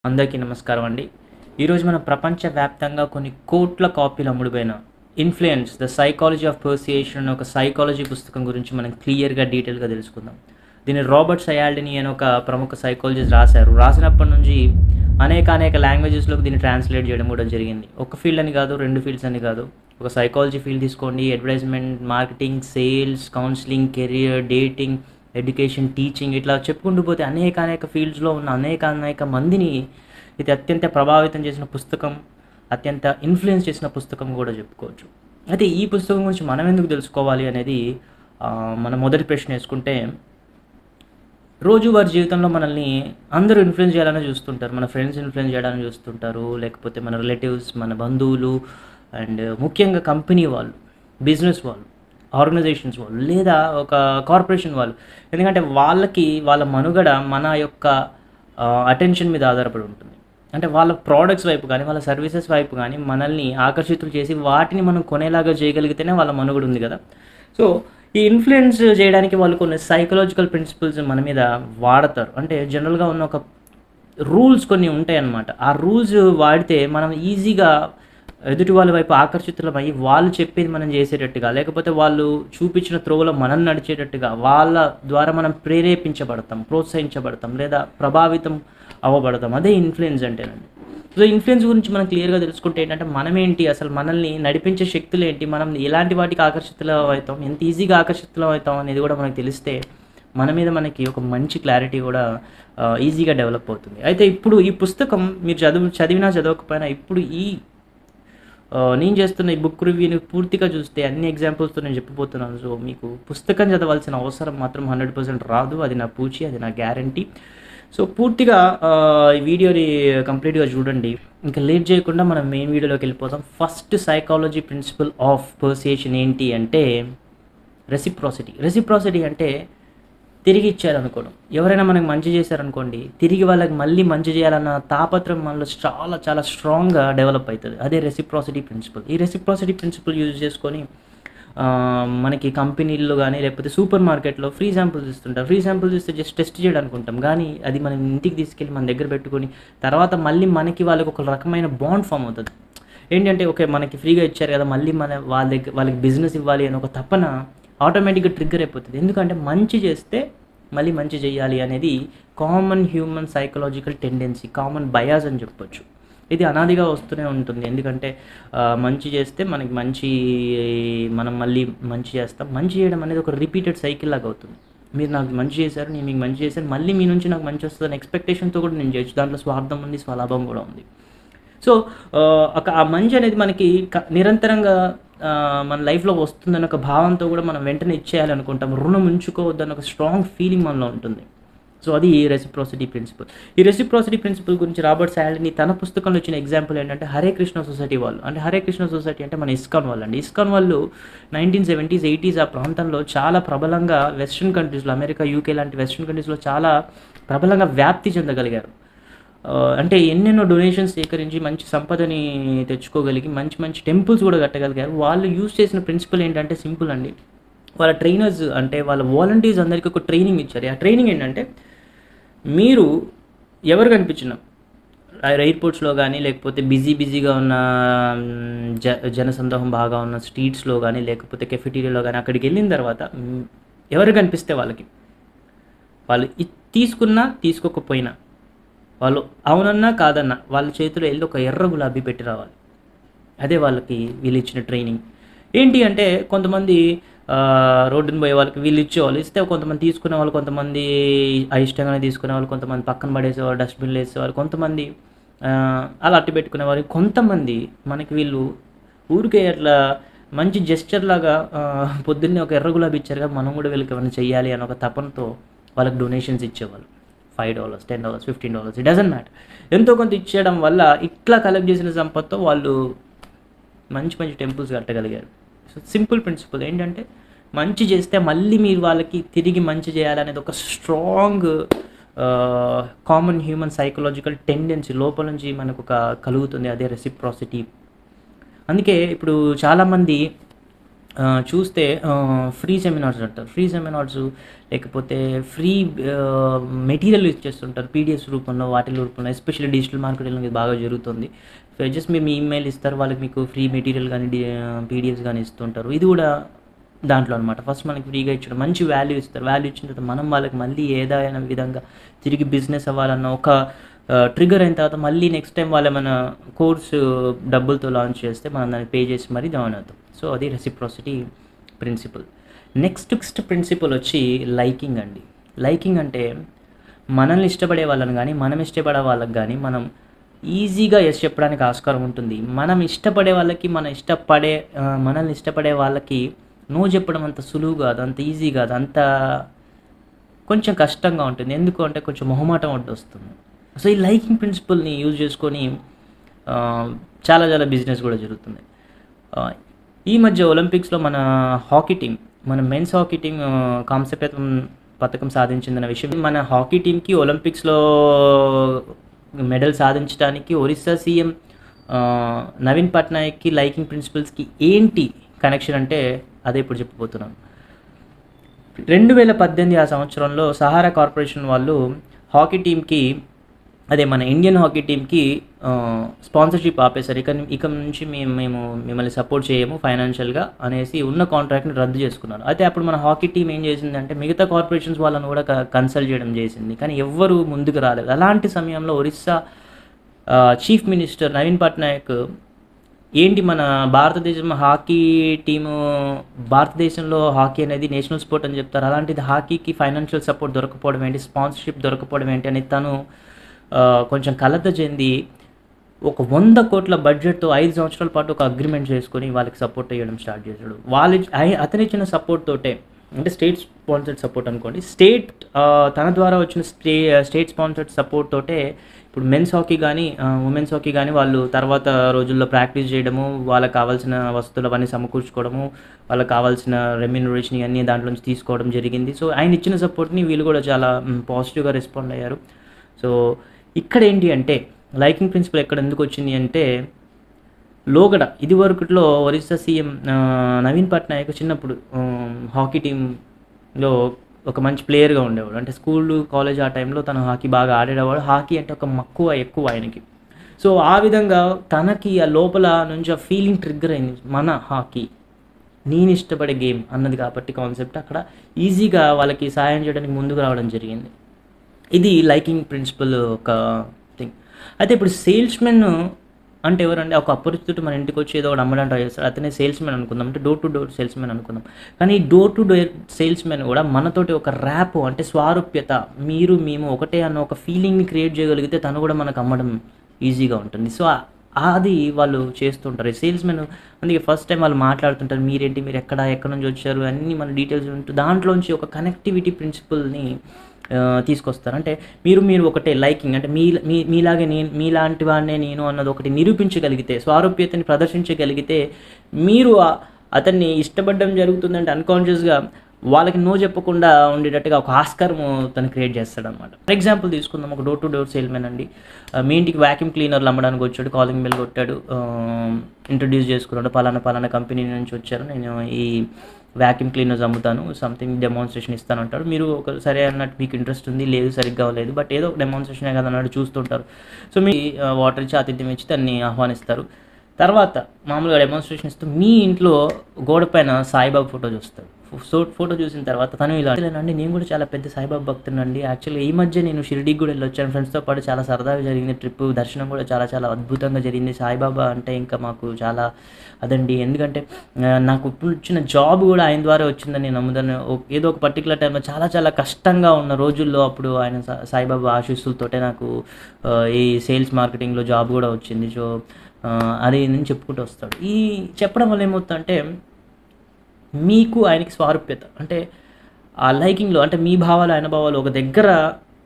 అందరికీ నమస్కారం అండి. ఈరోజు మనం ప్రపంచవ్యాప్తంగా కొన్ని కోట్ల కాపీలు అమ్ముడుపోయిన 'influence: the psychology of persuasion' అనే ఒక సైకాలజీ పుస్తకం గురించి మనం క్లియర్‌గా, డీటెయిల్‌గా తెలుసుకుందాం. దీన్ని రాబర్ట్ సయాల్డిని అనే ఒక ప్రముఖ సైకాలజిస్ట్ రాశారు. రాసినప్పటి నుంచి అనేక లాంగ్వేజెస్‌లోకి దీన్ని ట్రాన్స్‌లేట్ చేయడం కూడా జరిగింది. ఒక ఫీల్డ్ అని కాదు, 2 ఫీల్డ్స్ అని కాదు. ఒక సైకాలజీ ఫీల్డ్ తీసుకోండి, advertisement, marketing, sales, counselling, career, dating, education, teaching ఇట్లా చెప్పుకుంటూ పోతే అనేక ఫీల్డ్స్‌లో ఉన్న అనేక మందిని ఇది అత్యంత ప్రభావితం చేసిన పుస్తకం, అత్యంత ఇన్‌ఫ్లూయెన్స్ చేసిన పుస్తకం కూడా చెప్పుకోవచ్చు. అయితే ఈ పుస్తకం గురించి మనం ఎందుకు తెలుసుకోవాలి అనేది మన మొదటి ప్రశ్న వేసుకుంటే, రోజువారీ జీవితంలో మనల్ని అందరూ ఇన్‌ఫ్లూయెన్స్ చేయాలనే చూస్తుంటారు. మన ఫ్రెండ్స్ ఇన్‌ఫ్లూయెన్స్ చేయడానికి చూస్తుంటారు. లేకపోతే మన రిలేటివ్స్, మన బంధువులు అండ్ ముఖ్యంగా కంపెనీ వాళ్ళు, బిజినెస్ వాళ్ళు, ఆర్గనైజేషన్స్ వాళ్ళు లేదా ఒక కార్పొరేషన్ వాళ్ళు. ఎందుకంటే వాళ్ళ మనుగడ మన యొక్క అటెన్షన్ మీద ఆధారపడి ఉంటుంది. అంటే వాళ్ళ ప్రోడక్ట్స్ వైపు కానీ, వాళ్ళ సర్వీసెస్ వైపు కానీ మనల్ని ఆకర్షితులు చేసి వాటిని మనం కొనేలాగా చేయగలిగితేనే వాళ్ళ మనుగడ ఉంది కదా. సో ఈ ఇన్‌ఫ్లూయెన్స్ చేయడానికి వాళ్ళు కొన్ని సైకలాజికల్ ప్రిన్సిపల్స్ మన మీద వాడతారు. అంటే జనరల్‌గా ఉన్న ఒక రూల్స్ కొన్ని ఉంటాయన్నమాట. ఆ రూల్స్ వాడితే మనం ఈజీగా ఎదుటి వాళ్ళ వైపు ఆకర్షితులమయ్యి వాళ్ళు చెప్పేది మనం చేసేటట్టుగా, లేకపోతే వాళ్ళు చూపించిన త్రోవలో మనం నడిచేటట్టుగా వాళ్ళ ద్వారా మనం ప్రేరేపించబడతాం, ప్రోత్సహించబడతాం లేదా ప్రభావితం అవ్వబడతాం. అదే ఇన్‌ఫ్లూయెన్స్ అంటేనండి. సో ఇన్‌ఫ్లూయెన్స్ గురించి మనం క్లియర్‌గా తెలుసుకుంటే ఏంటంటే మనమేంటి, అసలు మనల్ని నడిపించే శక్తులేంటి, మనం ఎలాంటి వాటికి ఆకర్షితులం అవుతాం, ఎంత ఈజీగా ఆకర్షితులం అవుతాం అనేది కూడా మనకు తెలిస్తే మన మీద మనకి ఒక మంచి క్లారిటీ కూడా ఈజీగా డెవలప్ అవుతుంది. అయితే ఇప్పుడు ఈ పుస్తకం మీరు చదివినా చదవకపోయినా ఇప్పుడు నేను చేస్తున్న ఈ బుక్ రివ్యూని పూర్తిగా చూస్తే అన్ని ఎగ్జాంపుల్స్‌తో నేను చెప్పబోతున్నాను. సో మీకు పుస్తకం చదవాల్సిన అవసరం మాత్రం 100% రాదు. అది నా పూచి, అది నా గ్యారంటీ. సో పూర్తిగా ఈ వీడియోని కంప్లీట్‌గా చూడండి. ఇంకా లేట్ చేయకుండా మనం మెయిన్ వీడియోలోకి వెళ్ళిపోదాం. First psychology principle of persuasion ఏంటి అంటే రెసిప్రోసిటీ. రెసిప్రోసిటీ అంటే తిరిగి ఇచ్చారనుకోవడం. ఎవరైనా మనకు మంచి చేశారనుకోండి, తిరిగి వాళ్ళకి మళ్ళీ మంచి చేయాలన్న తాపత్రయం మనలో చాలా స్ట్రాంగ్‌గా డెవలప్ అవుతది. అదే రెసిప్రోసిటీ ప్రిన్సిపల్. ఈ రెసిప్రోసిటీ ప్రిన్సిపల్ యూజ్ చేసుకొని మనకి కంపెనీల్లో గానీ, లేకపోతే సూపర్ మార్కెట్‌లో ఫ్రీ శాంపుల్స్ ఇస్తుంటారు. ఫ్రీ శాంపుల్స్ ఇస్తే జస్ట్ టెస్ట్ చేయడానికి అనుకుంటాం. కానీ అది మనం ఇంటికి తీసుకెళ్ళి మన దగ్గర పెట్టుకొని తర్వాత మళ్ళీ మనకి వాళ్ళకి ఒక రకమైన బాండ్ ఫార్మ్ అవుతది. ఏంటంటే ఓకే, మనకి ఫ్రీగా ఇచ్చారు కదా, మళ్ళీ వాళ్ళకి బిజినెస్ ఇవ్వాలి అని ఒక తపన ఆటోమేటిక్‌గా ట్రిగ్గర్ అయిపోతది. ఎందుకంటే మంచి చేస్తే మళ్ళీ మంచి చేయాలి అనేది common human psychological tendency, common bias అని చెప్పొచ్చు. ఇది అనాదిగా వస్తూనే ఉంటుంది. ఎందుకంటే మంచి చేస్తే మనకి మనం మళ్ళీ మంచి చేస్తాం. మంచి చేయడం అనేది ఒక రిపీటెడ్ సైకిల్ లాగా అవుతుంది. మీరు నాకు మంచి చేశారు, నేను మీకు మంచి చేశాను, మళ్ళీ మీ నుంచి నాకు మంచి వస్తదని ఎక్స్‌పెక్టేషన్‌తో కూడా నేను చేయొచ్చు. దాంట్లో స్వార్థం ఉంది, స్వలాభం కూడా ఉంది. సో ఆ మంచి అనేది మనకి నిరంతరంగా మన లైఫ్‌లో వస్తుందన్న ఒక భావంతో కూడా మనం వెంటనే ఇచ్చేయాలనుకుంటాం. రుణం ఉంచుకోవద్దన్న ఒక స్ట్రాంగ్ ఫీలింగ్ మనలో ఉంటుంది. సో అది రెసిప్రోసిటీ ప్రిన్సిపల్. ఈ రెసిప్రోసిటీ ప్రిన్సిపల్ గురించి రాబర్ట్ సయాల్డిని తన పుస్తకంలో ఇచ్చిన ఎగ్జాంపుల్ ఏంటంటే హరే కృష్ణ సొసైటీ వాళ్ళు. అంటే హరే కృష్ణ సొసైటీ అంటే మన ఇస్కాన్ వాళ్ళండి. ఇస్కాన్ వాళ్ళు 1970s, 80s ఆ ప్రాంతంలో చాలా ప్రబలంగా వెస్టర్న్ కంట్రీస్‌లో, అమెరికా, యూకే లాంటి వెస్టర్న్ కంట్రీస్‌లో చాలా ప్రబలంగా వ్యాప్తి చెందగలిగారు. అంటే ఎన్నెన్నో డొనేషన్స్ సేకరించి మంచి సంపదని తెచ్చుకోగలిగి మంచి టెంపుల్స్ కూడా కట్టగలిగారు. వాళ్ళు యూజ్ చేసిన ప్రిన్సిపల్ ఏంటంటే సింపుల్ అండి. వాళ్ళ ట్రైనర్స్ అంటే వాళ్ళ వాలంటీర్స్ అందరికీ ఒక ట్రైనింగ్ ఇచ్చారు. ఆ ట్రైనింగ్ ఏంటంటే మీరు ఎవరు కనిపించినా ఎయిర్‌పోర్ట్స్‌లో గానీ, లేకపోతే బిజీగా ఉన్న జనసందోహం బాగా ఉన్న స్ట్రీట్స్‌లో గానీ, లేకపోతే కెఫెటీరియాలో గానీ అక్కడికెళ్ళిన తర్వాత ఎవరు కనిపిస్తే వాళ్ళు తీసుకున్నా, తీసుకోకపోయినా, వాళ్ళు అవునన్నా, కాదన్నా వాళ్ళ చేతిలో ఎళ్లి ఒక ఎర్ర గులాబీ పెట్టి రావాలి. అదే వీళ్ళు ఇచ్చిన ట్రైనింగ్. ఏంటి అంటే కొంతమంది రోడ్డున పోయే వాళ్ళకి వీళ్ళు ఇచ్చేవాళ్ళు. ఇస్తే కొంతమంది తీసుకునేవాళ్ళు, కొంతమంది అయిష్టంగానే తీసుకునేవాళ్ళు, కొంతమంది పక్కన పడేసేవాళ్ళు, డస్ట్‌బిన్‌లో ఏసేవాళ్ళు, కొంతమంది అలా అట్టి పెట్టుకునేవారు. కొంతమంది మనకి వీళ్ళు ఊరికే అట్లా మంచి జెస్చర్ లాగా పొద్దున్నే ఒక ఎర్ర గులాబీ ఇచ్చారు కదా, మనం కూడా వీళ్ళకి ఏమైనా చెయ్యాలి అని ఒక తపనతో వాళ్ళకి డొనేషన్స్ ఇచ్చేవాళ్ళు. $5, $10, $15 ఇట్ డజంట్ మ్యాటర్. ఎంతో కొంత ఇచ్చేయడం వల్ల ఇట్లా కలెక్ట్ చేసిన సంపత్తో వాళ్ళు మంచి టెంపుల్స్ కట్టగలిగారు. సో సింపుల్ ప్రిన్సిపల్ ఏంటంటే మంచి చేస్తే మళ్ళీ మీరు వాళ్ళకి తిరిగి మంచి చేయాలనేది ఒక strong common human psychological tendency లోపల నుంచి మనకు కలుగుతుంది. అదే రెసిప్రోసిటీ. అందుకే ఇప్పుడు చాలామంది చూస్తే ఫ్రీ సెమినార్స్ అంటారు. ఫ్రీ సెమినార్స్ లేకపోతే ఫ్రీ మెటీరియల్ ఇచ్చేస్తుంటారు పీడిఎఫ్స్ రూపంలో, వాటి రూపంలో. ఎస్పెషల్లీ డిజిటల్ మార్కెటింగ్లో ఇది బాగా జరుగుతుంది. జస్ట్ మేము ఈమెయిల్ ఇస్తారు, వాళ్ళకి మీకు ఫ్రీ మెటీరియల్ కానీ పీడిఎఫ్స్ కానీ ఇస్తుంటారు. ఇది కూడా దాంట్లో అనమాట. ఫస్ట్ మనకి ఫ్రీగా ఇచ్చడం, మంచి వాల్యూ ఇస్తారు. వాల్యూ ఇచ్చిన తర్వాత మనం వాళ్ళకి మళ్ళీ ఏదైనా విధంగా తిరిగి బిజినెస్ అవ్వాలన్న ఒక ట్రిగర్ అయిన తర్వాత మళ్ళీ నెక్స్ట్ టైం వాళ్ళ మన కోర్సు డబ్బులతో లాంచ్ చేస్తే మనం దాన్ని పే చేసి మరీ జాయిన్ అవుతాం. సో అది రెసిప్రాసిటీ ప్రిన్సిపల్. నెక్స్ట్ ప్రిన్సిపల్ వచ్చి లైకింగ్ అండి. లైకింగ్ అంటే మనల్ని ఇష్టపడే వాళ్ళని కానీ మనం ఇష్టపడే వాళ్ళకి కానీ మనం ఈజీగా ఎస్ చెప్పడానికి ఆస్కారం ఉంటుంది. మనం ఇష్టపడే వాళ్ళకి మనల్ని ఇష్టపడే వాళ్ళకి నో చెప్పడం అంత సులువు కాదు, అంత ఈజీ కాదు, అంత కొంచెం కష్టంగా ఉంటుంది. ఎందుకు అంటే కొంచెం మొహమాటం అడ్డు వస్తుంది. సో ఈ లైకింగ్ ప్రిన్సిపల్ని యూజ్ చేసుకొని చాలా చాలా బిజినెస్ కూడా జరుగుతుంది. ఈ మధ్య ఒలింపిక్స్లో మన మెన్స్ హాకీ టీం కాంస్య పథకం సాధించిందన్న విషయం. మన హాకీ టీంకి ఒలింపిక్స్లో మెడల్ సాధించడానికి ఒరిస్సా సీఎం నవీన్ పట్నాయక్కి లైకింగ్ ప్రిన్సిపల్స్కి ఏంటి కనెక్షన్ అంటే అదే ఇప్పుడు చెప్పబోతున్నాను. 2018 ఆ సంవత్సరంలో సహారా కార్పొరేషన్ వాళ్ళు హాకీ టీంకి, అదే మన ఇండియన్ హాకీ టీంకి స్పాన్సర్షిప్ ఆపేశారు. ఇక నుంచి మేము మిమ్మల్ని సపోర్ట్ చేయము ఫైనాన్షియల్గా అనేసి ఉన్న కాంట్రాక్ట్ని రద్దు చేసుకున్నారు. అయితే అప్పుడు మన హాకీ టీం ఏం చేసిందంటే మిగతా కార్పొరేషన్స్ వాళ్ళని కూడా కన్సల్ట్ చేయడం చేసింది, కానీ ఎవ్వరూ ముందుకు రాలేదు. అలాంటి సమయంలో ఒరిస్సా చీఫ్ మినిస్టర్ నవీన్ పట్నాయక్ ఏంటి మన భారతదేశం హాకీ టీము, భారతదేశంలో హాకీ అనేది నేషనల్ స్పోర్ట్ అని చెప్తారు, అలాంటిది హాకీకి ఫైనాన్షియల్ సపోర్ట్ దొరకపోవడం ఏంటి, స్పాన్సర్షిప్ దొరకపోవడం ఏంటి అని తను కొంచెం కలత చెంది ఒక 100 కోట్ల బడ్జెట్తో 5 సంవత్సరాల పాటు ఒక అగ్రిమెంట్ చేసుకొని వాళ్ళకి సపోర్ట్ చేయడం స్టార్ట్ చేశాడు. అతను ఇచ్చిన సపోర్ట్ తోటే, అంటే స్టేట్ స్పాన్సర్డ్ సపోర్ట్ అనుకోండి, తన ద్వారా వచ్చిన స్టేట్ స్పాన్సర్డ్ సపోర్ట్ తోటే ఇప్పుడు మెన్స్ హాకీ కానీ ఉమెన్స్ హాకీ కానీ వాళ్ళు తర్వాత రోజుల్లో ప్రాక్టీస్ చేయడము, వాళ్ళకి కావాల్సిన వస్తువులు అవన్నీ సమకూర్చుకోవడము, వాళ్ళకి కావాల్సిన రెమ్యూనరేషన్ ఇవన్నీ దాంట్లోంచి తీసుకోవడం జరిగింది. సో ఆయన ఇచ్చిన సపోర్ట్ని వీళ్ళు కూడా చాలా పాజిటివ్గా రెస్పాండ్ అయ్యారు. సో ఇక్కడ ఏంటి అంటే లైకింగ్ ప్రిన్సిపల్ ఎక్కడ ఎందుకు వచ్చింది అంటే, లోగడ ఇదివరకులో ఒరిస్సా సీఎం నవీన్ పట్నాయక్ చిన్నప్పుడు హాకీ టీంలో ఒక మంచి ప్లేయర్గా ఉండేవాడు. అంటే స్కూల్ కాలేజ్ ఆ టైంలో తను హాకీ బాగా ఆడేవాడు. హాకీ అంటే ఒక మక్కువ ఎక్కువ ఆయనకి. సో ఆ విధంగా తనకి ఆ లోపల నుంచి ఆ ఫీలింగ్ ట్రిగ్గర్ అయింది, మన హాకీ నేను ఇష్టపడే గేమ్ అన్నది కాబట్టి కాన్సెప్ట్ అక్కడ ఈజీగా వాళ్ళకి సాయం చేయడానికి ముందుకు రావడం జరిగింది. ఇది లైకింగ్ ప్రిన్సిపల్ ఒక థింగ్. అయితే ఇప్పుడు సేల్స్మెన్ అంటే ఎవరంటే ఒక అపరిచితుడు మన ఇంటికి వచ్చి ఏదో ఒకటి అమ్మడానికి ట్రై చేస్తాడు, అతనే సేల్స్మెన్ అనుకుందాం, అంటే డోర్ టు డోర్ సేల్స్మెన్ అనుకుందాం. కానీ ఈ డోర్ టు డోర్ సేల్స్మెన్ కూడా మనతోటి ఒక ర్యాప్, అంటే స్వారూప్యత, మేము ఒకటే అన్న ఒక ఫీలింగ్ని క్రియేట్ చేయగలిగితే తను కూడా మనకు అమ్మడం ఈజీగా ఉంటుంది. సో అది వాళ్ళు చేస్తుంటారు ఈ సేల్స్మెన్. అందుకే ఫస్ట్ టైం వాళ్ళు మాట్లాడుతుంటారు, మీరేంటి, మీరు ఎక్కడి నుంచి వచ్చారు, అన్నీ మన డీటెయిల్స్ ఉంటుంది. దాంట్లోంచి ఒక కనెక్టివిటీ ప్రిన్సిపల్ని తీసుకొస్తారు. అంటే మీరు ఒకటే లైకింగ్, అంటే మీలాగే మీలాంటి వాడినే నేను అన్నది ఒకటి నిరూపించగలిగితే, స్వారూప్యతని ప్రదర్శించగలిగితే మీరు అతన్ని ఇష్టపడడం జరుగుతుందంటే అన్కాన్షియస్గా వాళ్ళకి నో చెప్పకుండా ఉండేటట్టుగా ఒక ఆస్కారం తను క్రియేట్ చేస్తాడనమాట. ఫర్ ఎగ్జాంపుల్ తీసుకుందాం, ఒక డోర్ టు డోర్ సేల్మెన్ అండి, మీ ఇంటికి వ్యాక్యూమ్ క్లీనర్లు అమ్మడానికి వచ్చాడు, కాలింగ్ బెల్ కొట్టాడు, ఇంట్రడ్యూస్ చేసుకున్నాడు, పలానా కంపెనీ నుంచి వచ్చారు, నేను ఈ వ్యాక్యూమ్ క్లీనర్స్ అమ్ముతాను, సంథింగ్ డెమాన్స్ట్రేషన్ ఇస్తాను అంటాడు. మీరు ఒక సరే అన్నట్టు మీకు ఇంట్రెస్ట్ ఉంది, లేదు సరిగ్గా లేదు, బట్ ఏదో డెమాన్స్ట్రేషనే కదా అన్నట్టు చూస్తుంటారు. సో మీ వాటర్ ఇచ్చి ఆతిథ్యం ఇచ్చి దాన్ని ఆహ్వానిస్తారు. తర్వాత మామూలుగా డెమాన్స్ట్రేషన్ ఇస్తూ మీ ఇంట్లో గోడ పైన సాయిబాబా ఫోటో చూస్తారు. ఫోటో చూసిన తర్వాత తను ఇలా అండి, నేను కూడా చాలా పెద్ద సాయిబాబా భక్తునండి, యాక్చువల్లీ ఈ మధ్య నేను షిరిడీకి కూడా వెళ్ళొచ్చాను, ఫ్రెండ్స్తో పాటు చాలా సరదాగా జరిగింది ట్రిప్, దర్శనం కూడా చాలా చాలా అద్భుతంగా జరిగింది, సాయిబాబా అంటే ఇంకా మాకు చాలా అదండి, ఎందుకంటే నాకు ఇప్పుడు వచ్చిన జాబ్ కూడా ఆయన ద్వారా వచ్చిందని నేను నమ్ముతాను. ఏదో ఒక పర్టికులర్ టైంలో చాలా చాలా కష్టంగా ఉన్న రోజుల్లో అప్పుడు ఆయన సాయిబాబా ఆశీస్సులతోటే నాకు ఈ సేల్స్ మార్కెటింగ్లో జాబ్ కూడా వచ్చింది. సో అది నేను చెప్పుకుంటూ వస్తాడు. ఈ చెప్పడం వల్ల ఏమవుతుందంటే మీకు ఆయనకి స్వారూప్యత, అంటే ఆ లైకింగ్లో, అంటే మీ భావాలు ఆయన భావాలు ఒక దగ్గర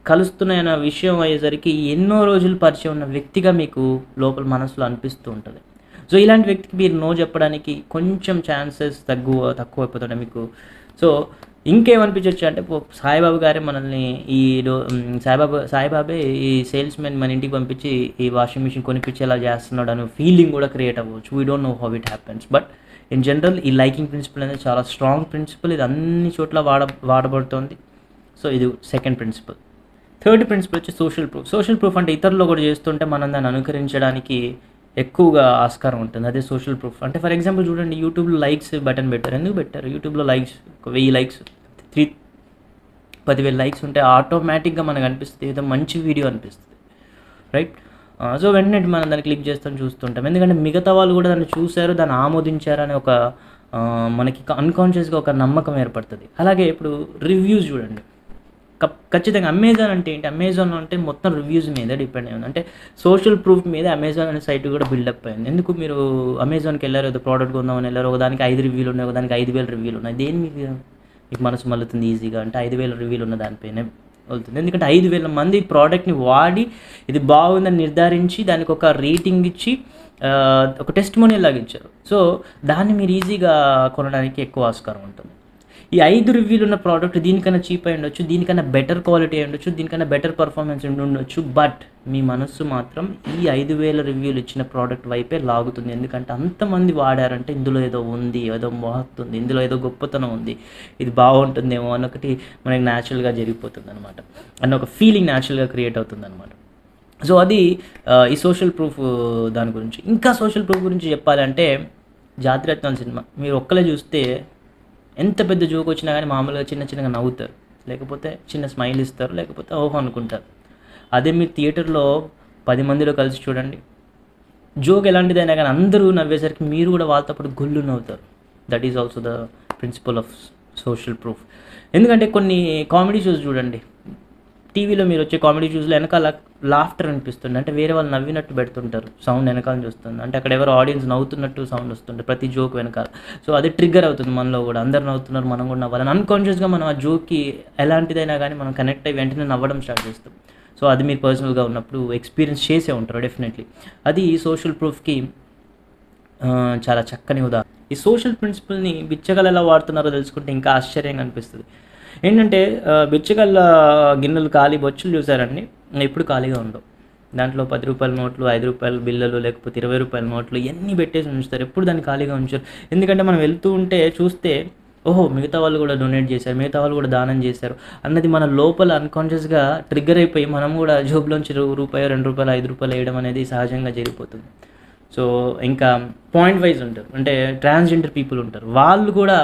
కలుస్తున్నాయన్న విషయం అయ్యేసరికి ఎన్నో రోజులు పరిచయం ఉన్న వ్యక్తిగా మీకు లోపల మనసులో అనిపిస్తూ ఉంటుంది. సో ఇలాంటి వ్యక్తికి మీరు నో చెప్పడానికి కొంచెం ఛాన్సెస్ తక్కువ అయిపోతుంటాయి మీకు. సో ఇంకేమనిపించవచ్చు అంటే సాయిబాబా గారే మనల్ని ఈ సాయిబాబే ఈ సేల్స్మెన్ మన ఇంటికి పంపించి ఈ వాషింగ్ మిషన్ కొనిపించేలా చేస్తున్నాడు అనే ఫీలింగ్ కూడా క్రియేట్ అవ్వచ్చు. We don't know how it happens. But in general ఈ లైకింగ్ ప్రిన్సిపల్ అనేది చాలా స్ట్రాంగ్ ప్రిన్సిపల్. ఇది అన్ని చోట్ల వాడబడుతుంది. సో ఇది సెకండ్ ప్రిన్సిపల్. థర్డ్ ప్రిన్సిపల్ వచ్చి సోషల్ ప్రూఫ్. సోషల్ ప్రూఫ్ అంటే ఇతరులు కూడా చేస్తుంటే మనం దాన్ని అనుకరించడానికి ఎక్కువగా ఆస్కారం ఉంటుంది. అదే సోషల్ ప్రూఫ్. అంటే ఫర్ ఎగ్జాంపుల్ చూడండి, యూట్యూబ్లో లైక్స్ బటన్ పెట్టారు. ఎందుకు పెట్టారు? యూట్యూబ్లో లైక్స్ 1000 లైక్స్ 10,000 లైక్స్ ఉంటే ఆటోమేటిక్గా మనకు అనిపిస్తుంది ఏదో మంచి వీడియో అనిపిస్తుంది, రైట్? సో వెంటనే మనం దాన్ని క్లిక్ చేస్తాం, చూస్తుంటాం. ఎందుకంటే మిగతా వాళ్ళు కూడా దాన్ని చూశారు, దాన్ని ఆమోదించారు అనే ఒక మనకి అన్కాన్షియస్గా ఒక నమ్మకం ఏర్పడుతుంది. అలాగే ఇప్పుడు రివ్యూస్ చూడండి. ఖచ్చితంగా అమెజాన్ అంటే ఏంటి? అమెజాన్ అంటే మొత్తం రివ్యూస్ మీద డిపెండ్ అయ్యింది. అంటే సోషల్ ప్రూఫ్ మీద అమెజాన్ అనే సైట్ కూడా బిల్డప్ అయింది. ఎందుకు మీరు అమెజాన్కి వెళ్ళారు, ఏదో ప్రోడక్ట్ కొందామని వెళ్ళారు, ఒకదానికి 5 రివ్యూలు ఉన్నాయి, ఒకదానికి 5,000 రివ్యూలు ఉన్నాయి. దేని మీకు మనసు మళ్ళుతుంది ఈజీగా అంటే 5,000 రివ్యూలు ఉన్న దానిపైనే వెళ్తుంది. ఎందుకంటే 5,000 మంది ప్రోడక్ట్ని వాడి ఇది బాగుందని నిర్ధారించి దానికి ఒక రేటింగ్ ఇచ్చి ఒక టెస్టిమోనియల్ లాగా ఇచ్చారు. సో దాన్ని మీరు ఈజీగా కొనడానికి ఎక్కువ ఆస్కారం ఉంటుంది. ఈ 5 రివ్యూలు ఉన్న ప్రోడక్ట్ దీనికన్నా చీప్ అయి ఉండొచ్చు, దీనికన్నా బెటర్ క్వాలిటీ అయి ఉండొచ్చు, దీనికన్నా బెటర్ పర్ఫార్మెన్స్ ఉండొచ్చు. బట్ మీ మనస్సు మాత్రం ఈ 5,000 రివ్యూలు ఇచ్చిన ప్రోడక్ట్ వైపే లాగుతుంది. ఎందుకంటే అంతమంది వాడారంటే ఇందులో ఏదో ఉంది, ఏదో మహత్తుంది, ఇందులో ఏదో గొప్పతనం ఉంది, ఇది బాగుంటుందేమో అన్నొకటి మనకి న్యాచురల్గా జరిగిపోతుంది అనమాట, అన్న ఒక ఫీలింగ్ న్యాచురల్గా క్రియేట్ అవుతుంది అనమాట. సో అది ఈ సోషల్ ప్రూఫ్ దాని గురించి. ఇంకా సోషల్ ప్రూఫ్ గురించి చెప్పాలంటే జాతిరత్నాల సినిమా మీరు ఒక్కలే చూస్తే ఎంత పెద్ద జోక్ వచ్చినా కానీ మామూలుగా చిన్నగా నవ్వుతారు, లేకపోతే చిన్న స్మైల్ ఇస్తారు, లేకపోతే ఓహో అనుకుంటారు. అదే మీరు థియేటర్లో 10 మందిలో కలిసి చూడండి, జోక్ ఎలాంటిదైనా కానీ అందరూ నవ్వేసరికి మీరు కూడా వాళ్ళతో పాటు గుళ్ళు నవ్వుతారు. That is also the principle of social proof. ఎందుకంటే కొన్ని కామెడీ షోస్ చూడండి, టీవీలో మీరు వచ్చే కామెడీ షోస్లో వెనకాల లాఫ్టర్ అనిపిస్తుంది, అంటే వేరే వాళ్ళు నవ్వినట్టు పెడుతుంటారు, సౌండ్ వెనకాల చూస్తుంది, అంటే అక్కడ ఎవరు ఆడియన్స్ నవ్వుతున్నట్టు సౌండ్ వస్తుంది ప్రతి జోక్ వెనకాల. సో అది ట్రిగ్గర్ అవుతుంది మనలో కూడా, అందరు నవ్వుతున్నారు మనం కూడా నవ్వాలని అన్కాన్షియస్గా మనం ఆ జోక్కి ఎలాంటిదైనా కానీ మనం కనెక్ట్ అయ్యి వెంటనే నవ్వడం స్టార్ట్ చేస్తాం. సో అది మీరు పర్సనల్గా ఉన్నప్పుడు ఎక్స్పీరియన్స్ చేసే ఉంటారు డెఫినెట్లీ. అది సోషల్ ప్రూఫ్కి చాలా చక్కని ఉదాహరణ. ఈ సోషల్ ప్రిన్సిపల్ని బిచ్చగలు ఎలా వాడుతున్నారో తెలుసుకుంటే ఇంకా ఆశ్చర్యంగా అనిపిస్తుంది. ఏంటంటే బిచ్చగళ్ళ గిన్నెలు ఖాళీ బొచ్చులు చూసారండి, ఎప్పుడు ఖాళీగా ఉండవు. దాంట్లో 10 రూపాయల నోట్లు, 5 రూపాయల బిల్లలు, లేకపోతే 20 రూపాయల నోట్లు ఇవన్నీ పెట్టేసి ఉంచుతారు. ఎప్పుడు దాన్ని ఖాళీగా ఉంచారు. ఎందుకంటే మనం వెళ్తూ ఉంటే చూస్తే ఓహో మిగతా వాళ్ళు కూడా డొనేట్ చేశారు, మిగతా వాళ్ళు కూడా దానం చేశారు అన్నది మన లోపల అన్కాన్షియస్గా ట్రిగ్గర్ అయిపోయి మనం కూడా జోబులోంచి రూపాయి, 2 రూపాయలు, 5 రూపాయలు వేయడం అనేది సహజంగా జరిగిపోతుంది. సో ఇంకా పాయింట్ వైజ్ ఉంటారు, అంటే ట్రాన్స్జెండర్ పీపుల్ ఉంటారు, వాళ్ళు కూడా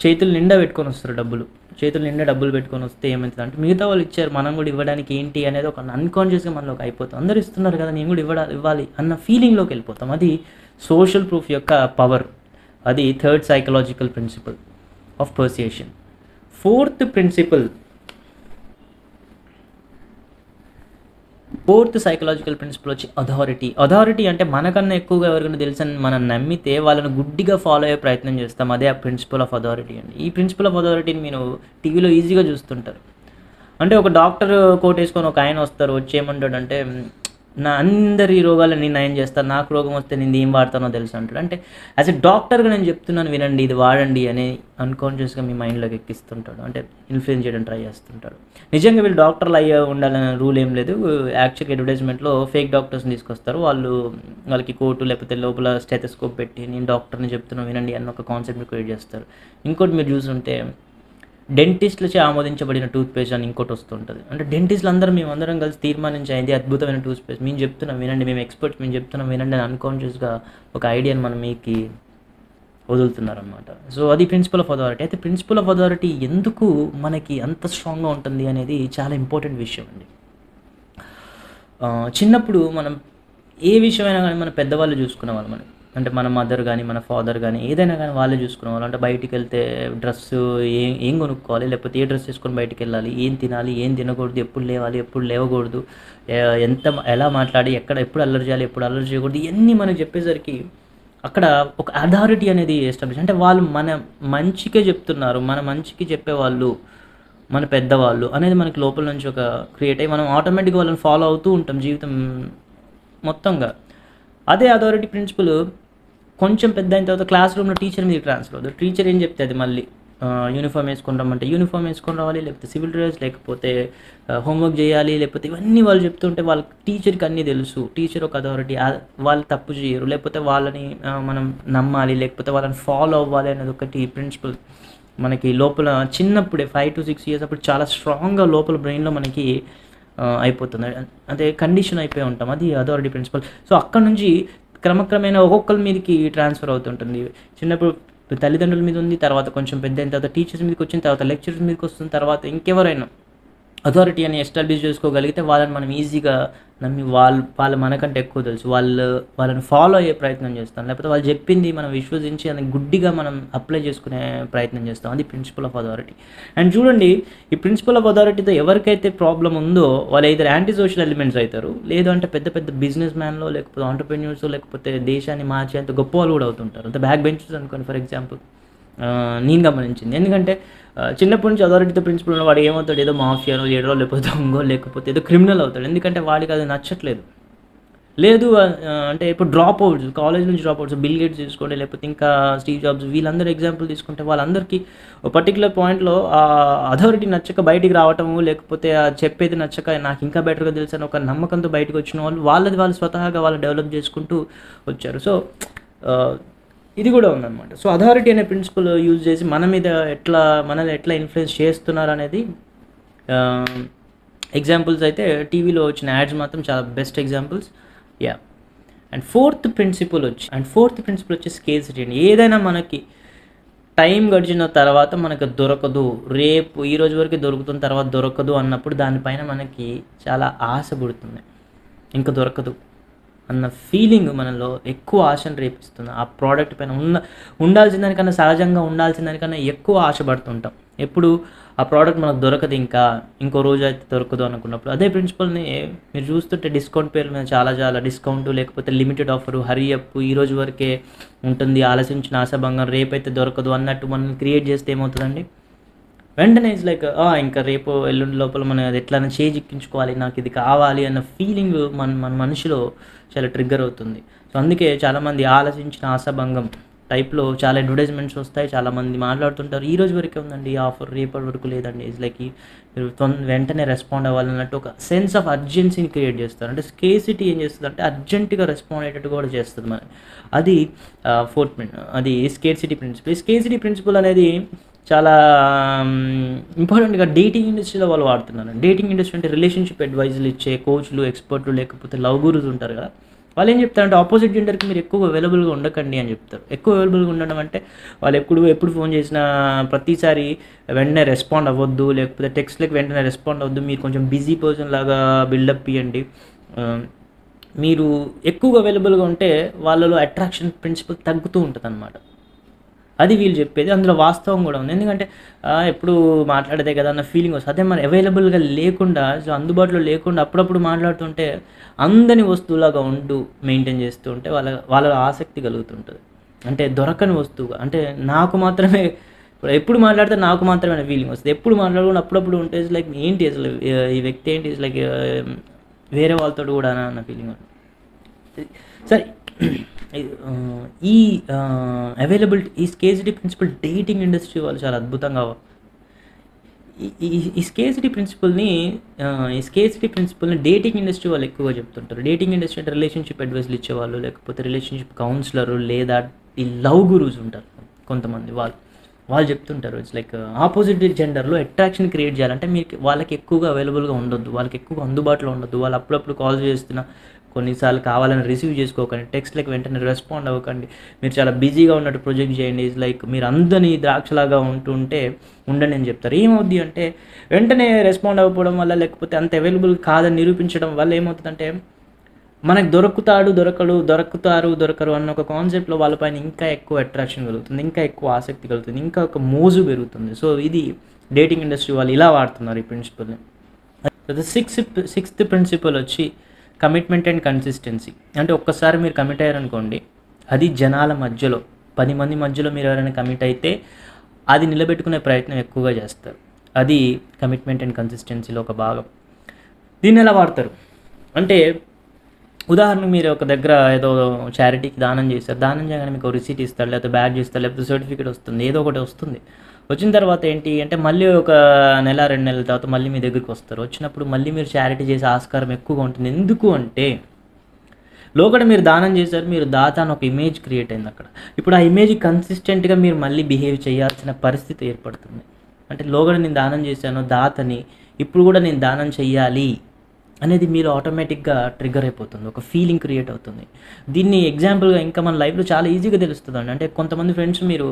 చేతులు నిండా పెట్టుకొని వస్తారు డబ్బులు. చేతులు నిండా డబ్బులు పెట్టుకొని వస్తే ఏమవుతుంది అంటే మిగతా వాళ్ళు ఇచ్చారు మనం కూడా ఇవ్వడానికి ఏంటి అనేది ఒక అన్కాన్షియస్గా మనలోకి అయిపోతాం. అందరూ ఇస్తున్నారు కదా నేను కూడా ఇవ్వాలి అన్న ఫీలింగ్లోకి వెళ్ళిపోతాం. అది సోషల్ ప్రూఫ్ యొక్క పవర్. అది third psychological principle of persuasion. Fourth psychological principle వచ్చి అథారిటీ. అథారిటీ అంటే మనకన్నా ఎక్కువగా ఎవరికైనా తెలుసని మనం నమ్మితే వాళ్ళని గుడ్డిగా ఫాలో అయ్యే ప్రయత్నం చేస్తాం. అదే ఆ ప్రిన్సిపల్ ఆఫ్ అథారిటీ అండి. ఈ ప్రిన్సిపల్ ఆఫ్ అథారిటీని మీరు టీవీలో ఈజీగా చూస్తుంటారు. అంటే ఒక డాక్టర్ కోట్ వేసుకొని ఒక ఆయన వస్తారు, వచ్చి ఏమంటాడంటే నా అందరి రోగాలు నేను నయం చేస్తాను, నాకు రోగం వస్తే నేను ఏం వాడతానో తెలుసు అంటాడు. అంటే యాజ్ ఎ డాక్టర్గా నేను చెప్తున్నాను వినండి, ఇది వాడండి అని అన్కాన్షియస్గా మీ మైండ్లోకి ఎక్కిస్తుంటాడు, అంటే ఇన్ఫ్లుయెన్స్ చేయడం ట్రై చేస్తుంటాడు. నిజంగా వీళ్ళు డాక్టర్లు అయ్యే ఉండాలనే రూల్ ఏం లేదు. యాక్చువల్గా అడ్వర్టైజ్మెంట్లో ఫేక్ డాక్టర్స్ని తీసుకొస్తారు, వాళ్ళకి కోటు లేకపోతే లోపల స్టెథోస్కోప్ పెట్టి నేను డాక్టర్ని చెప్తున్నాను వినండి అన్న ఒక కాన్సెప్ట్ని క్రియేట్ చేస్తారు. ఇంకోటి మీరు చూస్తుంటే డెంటిస్ట్లచే ఆమోదించబడిన టూత్పేస్ట్ అని ఇంకోటి వస్తుంటుంది. అంటే డెంటిస్ట్లు మేమందరం కలిసి తీర్మానించేది అద్భుతమైన టూత్పేస్ట్, మేము చెప్తున్నాం వినండి, మేము ఎక్స్పర్ట్స్, మేము చెప్తున్నాం వినండి అని అన్కాన్షియస్గా ఒక ఐడియాని మనం మీకు వదులుతున్నారనమాట. సో అది ప్రిన్సిపల్ ఆఫ్ అథారిటీ. అయితే ప్రిన్సిపల్ ఆఫ్ అథారిటీ ఎందుకు మనకి అంత స్ట్రాంగ్గా ఉంటుంది అనేది చాలా ఇంపార్టెంట్ విషయం అండి. చిన్నప్పుడు మనం ఏ విషయమైనా కానీ మన పెద్దవాళ్ళు చూసుకునే వాళ్ళు, మనం అంటే మన మదర్ కానీ మన ఫాదర్ కానీ ఏదైనా కానీ వాళ్ళే చూసుకునేవాళ్ళు. అంటే బయటికి వెళ్తే డ్రెస్ ఏం కొనుక్కోవాలి, లేకపోతే ఏ డ్రెస్ వేసుకొని బయటికి వెళ్ళాలి, ఏం తినాలి, ఏం తినకూడదు, ఎప్పుడు లేవాలి, ఎప్పుడు లేవకూడదు, ఎలా మాట్లాడి, ఎప్పుడు అల్లరి చేయాలి, ఎప్పుడు అల్లరి చేయకూడదు, ఇవన్నీ మనకు చెప్పేసరికి అక్కడ ఒక అథారిటీ అనేది ఎస్టాబ్లిష్. అంటే వాళ్ళు మన మంచికే చెప్తున్నారు, మన మంచికి చెప్పేవాళ్ళు మన పెద్దవాళ్ళు అనేది మనకి లోపల నుంచి ఒక క్రియేట్ అయ్యి మనం ఆటోమేటిక్గా వాళ్ళని ఫాలో అవుతూ ఉంటాం జీవితం మొత్తంగా. అదే అథారిటీ ప్రిన్సిపల్ కొంచెం పెద్ద అయిన తర్వాత క్లాస్ రూమ్లో టీచర్ మీద ట్రాన్స్ఫర్ అవుతుంది. టీచర్ ఏం చెప్తే అది మళ్ళీ యూనిఫామ్ వేసుకొని రమ్మంటే యూనిఫామ్ వేసుకొని రావాలి, లేకపోతే సివిల్ డ్రెస్, లేకపోతే హోంవర్క్ చేయాలి, లేకపోతే ఇవన్నీ వాళ్ళు చెప్తుంటే వాళ్ళ టీచర్కి అన్నీ తెలుసు. టీచర్ ఒక అథారిటీ, వాళ్ళు తప్పు చేయరు, లేకపోతే వాళ్ళని మనం నమ్మాలి, లేకపోతే వాళ్ళని ఫాలో అవ్వాలి అనేది ఒకటి ప్రిన్సిపల్ మనకి లోపల చిన్నప్పుడే 5 to 6 years అప్పుడు చాలా స్ట్రాంగ్గా లోపల బ్రెయిన్లో మనకి అయిపోతుంది. అంటే కండిషన్ అయిపోయి ఉంటాం, అది అథారిటీ ప్రిన్సిపల్. సో అక్కడ నుంచి క్రమక్రమేణా ఒక్కొక్కరి మీదకి ట్రాన్స్ఫర్ అవుతుంటుంది. చిన్నప్పుడు తల్లిదండ్రుల మీద ఉంది, తర్వాత కొంచెం పెద్ద అయిన తర్వాత టీచర్స్ మీదకి వచ్చిన తర్వాత లెక్చరర్స్ మీదకి వస్తుంది, తర్వాత ఇంకెవరైనా అథారిటీ అని ఎస్టాబ్లిష్ చేసుకోగలిగితే వాళ్ళని మనం ఈజీగా నమ్మి వాళ్ళు మనకంటే ఎక్కువ తెలుసు, వాళ్ళని ఫాలో అయ్యే ప్రయత్నం చేస్తాం, లేకపోతే వాళ్ళు చెప్పింది మనం విశ్వసించి అది గుడ్డిగా మనం అప్లై చేసుకునే ప్రయత్నం చేస్తాం. అది ప్రిన్సిపల్ ఆఫ్ అథారిటీ. అండ్ చూడండి, ఈ ప్రిన్సిపల్ ఆఫ్ అథారిటీతో ఎవరికైతే ప్రాబ్లం ఉందో వాళ్ళు ఇద్దరు యాంటీ సోషల్ ఎలిమెంట్స్ అవుతారు, లేదు అంటే పెద్ద పెద్ద బిజినెస్ మ్యాన్లో, లేకపోతే ఆంటర్ప్రెన్యూర్స్, లేకపోతే దేశాన్ని మార్చేంత గొప్ప వాళ్ళు కూడా అవుతుంటారు. అంత బ్యాక్ బెంచర్స్ అనుకోండి ఫర్ ఎగ్జాంపుల్. నేను గమనించింది, ఎందుకంటే చిన్నప్పటి నుంచి అథారిటీతో ప్రిన్సిపల్ ఉన్న వాడు ఏమవుతాడు, ఏదో మాఫియానో లీడరో, లేకపోతే దొంగో, లేకపోతే ఏదో క్రిమినల్ అవుతాడు. ఎందుకంటే వాడికి అది నచ్చట్లేదు. లేదు అంటే ఇప్పుడు డ్రాప్ అవుట్స్, కాలేజ్ నుంచి డ్రాప్ అవుట్స్, బిల్ గేట్స్ తీసుకోండి, లేకపోతే ఇంకా స్టీవ్ జాబ్స్, వీళ్ళందరూ ఎగ్జాంపుల్ తీసుకుంటే వాళ్ళందరికీ ఒక పర్టికులర్ పాయింట్లో ఆ అథారిటీ నచ్చక బయటికి రావటము, లేకపోతే చెప్పేది నచ్చక నాకు ఇంకా బెటర్గా తెలుసు అని ఒక నమ్మకంతో బయటకు వచ్చిన వాళ్ళు స్వతహాగా వాళ్ళు డెవలప్ చేసుకుంటూ వచ్చారు. సో ఇది కూడా ఉందన్నమాట. సో అథారిటీ అనే ప్రిన్సిపల్ యూజ్ చేసి మనల్ని ఎట్లా ఇన్ఫ్లుయెన్స్ చేస్తున్నారు అనేది ఎగ్జాంపుల్స్ అయితే టీవీలో వచ్చిన యాడ్స్ మాత్రం చాలా best examples. Yeah. And fourth principle వచ్చి స్కేర్సిటీ అండి. ఏదైనా మనకి టైం గడిచిన తర్వాత మనకు దొరకదు, రేపు ఈ రోజు వరకు దొరుకుతున్న తర్వాత దొరకదు అన్నప్పుడు దానిపైన మనకి చాలా ఆశ పుడుతుంది, ఇంకా దొరకదు అన్న ఫీలింగ్ మనలో ఎక్కువ ఆశను రేపిస్తుంది. ఆ ప్రోడక్ట్ పైన ఉండాల్సిన దానికన్నా, సహజంగా ఉండాల్సిన దానికన్నా ఎక్కువ ఆశపడుతుంటాం. ఎప్పుడు ఆ ప్రోడక్ట్ మనకు దొరకదు, ఇంకో రోజు అయితే దొరకదు అనుకున్నప్పుడు. అదే ప్రిన్సిపల్ని మీరు చూస్తుంటే డిస్కౌంట్ పేరు మీద చాలా డిస్కౌంట్, లేకపోతే లిమిటెడ్ ఆఫరు, హరీ అప్, ఈ రోజు వరకే ఉంటుంది, ఆలసించిన ఆశాభంగం, రేపైతే దొరకదు అన్నట్టు మనం క్రియేట్ చేస్తే ఏమవుతుందండి, వెంటనే ఇట్స్ లైక్ ఇంకా రేపు ఎల్లుండి లోపల మనం అది ఎట్లా చేజిక్కించుకోవాలి, నాకు ఇది కావాలి అన్న ఫీలింగ్ మన మనిషిలో చాలా ట్రిగ్గర్ అవుతుంది. సో అందుకే చాలామంది ఆలోచించిన ఆశాభంగం టైప్లో చాలా అడ్వర్టైజ్మెంట్స్ వస్తాయి, చాలామంది మాట్లాడుతుంటారు, ఈ రోజు వరకే ఉందండి ఈ ఆఫర్, రేపటి వరకు లేదండి. ఇట్స్ లైక్ మీరు వెంటనే రెస్పాండ్ అవ్వాలన్నట్టు ఒక సెన్స్ ఆఫ్ అర్జెన్సీని క్రియేట్ చేస్తారు. అంటే స్కేసిటీ ఏం చేస్తుంది అంటే అర్జెంటుగా రెస్పాండ్ అయ్యేటట్టు కూడా చేస్తుంది మరి. అది ఫోర్త్ అది స్కేర్సిటీ ప్రిన్సిపల్. ఈ స్కేర్సిటీ ప్రిన్సిపల్ అనేది చాలా ఇంపార్టెంట్గా డేటింగ్ ఇండస్ట్రీలో వాళ్ళు వాడుతున్నారు. డేటింగ్ ఇండస్ట్రీ అంటే రిలేషన్షిప్ అడ్వైజులు ఇచ్చే కోచ్లు, ఎక్స్పర్ట్లు, లేకపోతే లవ్ గురుస్ ఉంటారు కదా, వాళ్ళు ఏం చెప్తారంటే ఆపోజిట్ జెండర్కి మీరు ఎక్కువ అవైలబుల్గా ఉండకండి అని చెప్తారు. ఎక్కువ అవైలబుల్గా ఉండడం అంటే వాళ్ళు ఎప్పుడు ఫోన్ చేసినా ప్రతిసారి వెంటనే రెస్పాండ్ అవ్వద్దు, లేకపోతే టెక్స్ట్లకి వెంటనే రెస్పాండ్ అవ్వద్దు, మీరు కొంచెం బిజీ పర్సన్ లాగా బిల్డప్ ఇవ్వండి. మీరు ఎక్కువగా అవైలబుల్గా ఉంటే వాళ్ళలో అట్రాక్షన్ ప్రిన్సిపల్ తగ్గుతూ ఉంటుంది అన్నమాట. అది వీళ్ళు చెప్పేది, అందులో వాస్తవం కూడా ఉంది. ఎందుకంటే ఎప్పుడు మాట్లాడేదే కదా అన్న ఫీలింగ్ వస్తుంది. అదే మరి అవైలబుల్గా లేకుండా, సో అందుబాటులో లేకుండా అప్పుడప్పుడు మాట్లాడుతుంటే అందని వస్తువులాగా మెయింటైన్ చేస్తూ ఉంటే వాళ్ళ ఆసక్తి కలుగుతుంటుంది. అంటే దొరకని వస్తువుగా, అంటే నాకు మాత్రమే, ఎప్పుడు మాట్లాడితే నాకు మాత్రమే అనే ఫీలింగ్ వస్తుంది. ఎప్పుడు మాట్లాడకుండా అప్పుడప్పుడు ఉంటే లైక్ ఏంటి అసలు ఈ వ్యక్తి ఏంటి, లైక్ వేరే వాళ్ళతో కూడా అన్న ఫీలింగ్ ఉంటుంది. సరే, ఈ అవైలబిలిటీ, ఈ స్కేర్సిటీ ప్రిన్సిపల్ డేటింగ్ ఇండస్ట్రీ వాళ్ళు చాలా అద్భుతంగా ఈ స్కేర్సిటీ ప్రిన్సిపల్ని డేటింగ్ ఇండస్ట్రీ వాళ్ళు ఎక్కువగా చెప్తుంటారు. డేటింగ్ ఇండస్ట్రీ అంటే రిలేషన్షిప్ అడ్వైస్లు ఇచ్చేవాళ్ళు, లేకపోతే రిలేషన్షిప్ కౌన్సిలరు, లేదా ఈ లవ్ గురూస్ ఉంటారు కొంతమంది, వాళ్ళు చెప్తుంటారు ఇట్స్ లైక్ ఆపోజిట్ జెండర్లో అట్రాక్షన్ క్రియేట్ చేయాలంటే మీకు వాళ్ళకి ఎక్కువగా అవైలబుల్గా ఉండొద్దు, వాళ్ళకి ఎక్కువగా అందుబాటులో ఉండొద్దు, వాళ్ళు అప్పుడప్పుడు కాల్ చేస్తున్నా కొన్నిసార్లు కావాలని రిసీవ్ చేసుకోకండి, టెక్స్ట్లకు వెంటనే రెస్పాండ్ అవ్వకండి, మీరు చాలా బిజీగా ఉన్నట్టు ప్రొజెక్ట్ చేయండి. ఇట్స్ లైక్ మీరు అందరినీ ద్రాక్షలాగా ఉండండి అని చెప్తారు. ఏమవుద్ది అంటే వెంటనే రెస్పాండ్ అవ్వకపోవడం వల్ల, లేకపోతే అంత అవైలబుల్ కాదని నిరూపించడం వల్ల ఏమవుతుందంటే మనకు దొరకరు అన్న ఒక కాన్సెప్ట్లో వాళ్ళపైన ఇంకా ఎక్కువ అట్రాక్షన్ కలుగుతుంది, ఇంకా ఎక్కువ ఆసక్తి కలుగుతుంది, ఇంకా ఒక మోజు పెరుగుతుంది. సో ఇది డేటింగ్ ఇండస్ట్రీ వాళ్ళు ఇలా వాడుతున్నారు ఈ ప్రిన్సిపల్ని. సిక్స్త్ ప్రిన్సిపల్ వచ్చి కమిట్మెంట్ అండ్ కన్సిస్టెన్సీ. అంటే ఒక్కసారి మీరు కమిట్ అయ్యారనుకోండి, అది జనాల మధ్యలో 10 మంది మధ్యలో మీరు ఎవరైనా కమిట్ అయితే అది నిలబెట్టుకునే ప్రయత్నం ఎక్కువగా చేస్తారు. అది కమిట్మెంట్ అండ్ కన్సిస్టెన్సీలో ఒక భాగం. దీన్ని ఎలా వాడతారు అంటే, ఉదాహరణకు మీరు ఒక దగ్గర ఏదో చారిటీకి దానం చేస్తారు, దానం చేయగానే మీకు రిసీట్ ఇస్తారు, లేకపోతే బ్యాడ్జ్ ఇస్తారు, లేకపోతే సర్టిఫికేట్ వస్తుంది, ఏదో ఒకటి వస్తుంది. వచ్చిన తర్వాత ఏంటి అంటే మళ్ళీ ఒక నెల 2 నెలల తర్వాత మళ్ళీ మీ దగ్గరికి వస్తారు. వచ్చినప్పుడు మళ్ళీ మీరు చారిటీ చేసే ఆస్కారం ఎక్కువగా ఉంటుంది. ఎందుకు అంటే లోగడ మీరు దానం చేశారు, మీరు దాత అని ఒక ఇమేజ్ క్రియేట్ అయింది అక్కడ. ఇప్పుడు ఆ ఇమేజ్ కన్సిస్టెంట్గా మీరు మళ్ళీ బిహేవ్ చేయాల్సిన పరిస్థితి ఏర్పడుతుంది. అంటే లోగడ నేను దానం చేశాను, దాతని, ఇప్పుడు కూడా నేను దానం చెయ్యాలి అనేది మీరు ఆటోమేటిక్గా ట్రిగ్గర్ అయిపోతుంది. ఒక ఫీలింగ్ క్రియేట్ అవుతుంది. దీన్ని ఎగ్జాంపుల్గా ఇంకా మన లైఫ్లో చాలా ఈజీగా తెలుస్తుందండి. అంటే కొంతమంది ఫ్రెండ్స్ మీరు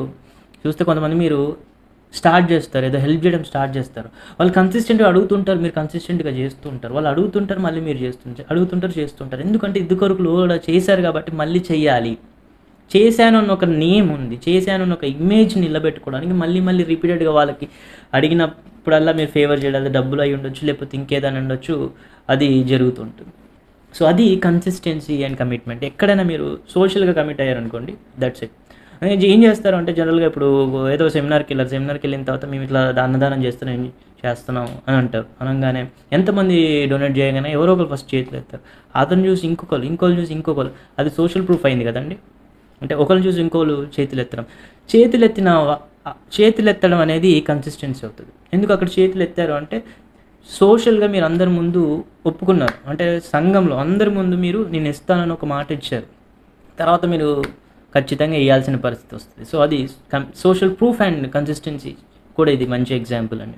చూస్తే, కొంతమంది మీరు స్టార్ట్ చేస్తారు, ఏదో హెల్ప్ చేయడం స్టార్ట్ చేస్తారు. వాళ్ళు కన్సిస్టెంట్గా అడుగుతుంటారు, మీరు కన్సిస్టెంట్గా చేస్తూ ఉంటారు. వాళ్ళు అడుగుతుంటారు, మళ్ళీ మీరు అడుగుతుంటారు, చేస్తుంటారు. ఎందుకంటే ఇదివరకు లోగడ చేశారు కాబట్టి మళ్ళీ చెయ్యాలి. చేశాను అన్న ఒక నేమ్ ఉంది, చేశాను అన్న ఒక ఇమేజ్ నిలబెట్టుకోవడానికి మళ్ళీ మళ్ళీ రిపీటెడ్గా వాళ్ళకి అడిగినప్పుడల్లా మీరు ఫేవర్ చేయడం, డబ్బులు అయి ఉండొచ్చు, లేకపోతే ఇంకేదైనా ఉండొచ్చు, అది జరుగుతుంటుంది. సో అది కన్సిస్టెన్సీ అండ్ కమిట్మెంట్. ఎక్కడైనా మీరు సోషల్గా కమిట్ అయ్యారనుకోండి, దట్స్ ఇట్. ఏం చేస్తారు అంటే జనరల్గా ఇప్పుడు ఏదో సెమినార్కి వెళ్ళిన తర్వాత మేము ఇట్లా అన్నదానం చేస్తున్నాం అని అంటారు. అనగానే ఎంతమంది డొనేట్ చేయగానే ఎవరో ఒకరు ఫస్ట్ చేతులు ఎత్తారు. అతను చూసి ఇంకోళ్ళు చూసి ఇంకొకరు, అది సోషల్ ప్రూఫ్ అయింది కదండి. అంటే ఒకరిని చూసి ఇంకోళ్ళు చేతులు ఎత్తడం అనేది కన్సిస్టెన్సీ అవుతుంది. ఎందుకు అక్కడ చేతులు ఎత్తారు అంటే సోషల్గా మీరు అందరి ముందు ఒప్పుకున్నారు. అంటే సంఘంలో అందరి ముందు మీరు నేను ఇస్తానని ఒక మాట ఇచ్చారు, తర్వాత మీరు ఖచ్చితంగా వేయాల్సిన పరిస్థితి వస్తుంది. సో అది సోషల్ ప్రూఫ్ అండ్ కన్సిస్టెన్సీ కూడా ఇది మంచి ఎగ్జాంపుల్ అండి.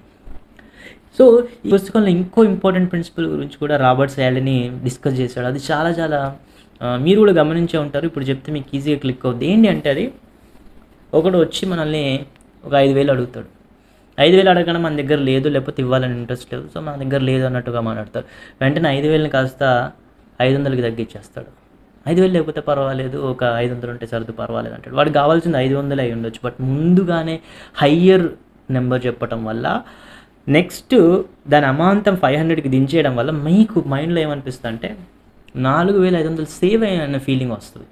సో ఈ పుస్తకంలో ఇంకో ఇంపార్టెంట్ ప్రిన్సిపల్ గురించి కూడా రాబర్ట్ శాలిని డిస్కస్ చేశాడు. అది చాలా చాలా మీరు కూడా గమనించే ఉంటారు. ఇప్పుడు చెప్తే మీకు ఈజీగా క్లిక్ అవుతుంది. ఏంటి అంటే అది ఒకడు వచ్చి మనల్ని ఒక 5,000 అడుగుతాడు. 5,000 అడగడం మన దగ్గర లేదు, లేకపోతే ఇవ్వాలని ఇంట్రెస్ట్ లేదు, సో మన దగ్గర లేదు అన్నట్టుగా మాట్లాడతారు. వెంటనే 5,000ని కాస్త 500కి తగ్గించేస్తాడు. 5,000 లేకపోతే పర్వాలేదు, ఒక 500 ఉంటే సర్దు పర్వాలేదు అంటాడు. వాడికి కావాల్సింది 500 అయి ఉండొచ్చు, బట్ ముందుగానే హయ్యర్ నెంబర్ చెప్పటం వల్ల నెక్స్ట్ దాని అమాంతం 500కి దించేయడం వల్ల మీకు మైండ్లో ఏమనిపిస్తుంది అంటే 4,500 సేవ్ అయ్యన్న ఫీలింగ్ వస్తుంది.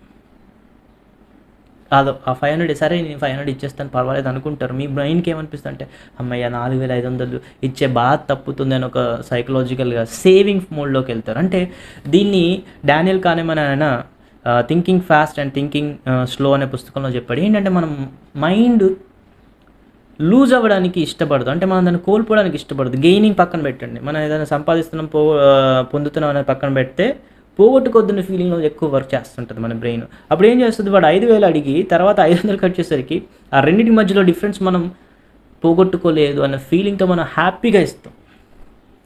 అదో ఆ 500 సరే నేను 500 ఇచ్చేస్తాను పర్వాలేదు అనుకుంటారు. మీ బ్రెయిన్కి ఏమనిపిస్తుంది అంటే అమ్మయ్య 4,500 ఇచ్చే బాధ తప్పుతుంది అని ఒక సైకలాజికల్గా సేవింగ్ మోడ్లోకి వెళ్తారు. అంటే దీన్ని డానియల్ కానెమన్ ఆయన thinking fast and thinking slow అనే పుస్తకంలో చెప్పాడు. ఏంటంటే మనం మైండ్ లూజ్ అవ్వడానికి ఇష్టపడదు, అంటే మనం దాన్ని కోల్పోవడానికి ఇష్టపడదు. గెయినింగ్ పక్కన పెట్టండి, మనం ఏదైనా సంపాదిస్తున్నాం పొందుతున్నాం అనేది పక్కన పెడితే పోగొట్టుకొద్దున్న ఫీలింగ్లో ఎక్కువ వర్క్ చేస్తుంటుంది మన బ్రెయిన్. అప్పుడు ఏం చేస్తుంది, వాడు 5,000 అడిగి తర్వాత 500 వచ్చేసరికి ఆ రెండింటి మధ్యలో డిఫరెన్స్ మనం పోగొట్టుకోలేదు అన్న ఫీలింగ్తో మనం హ్యాపీగా ఇస్తాం.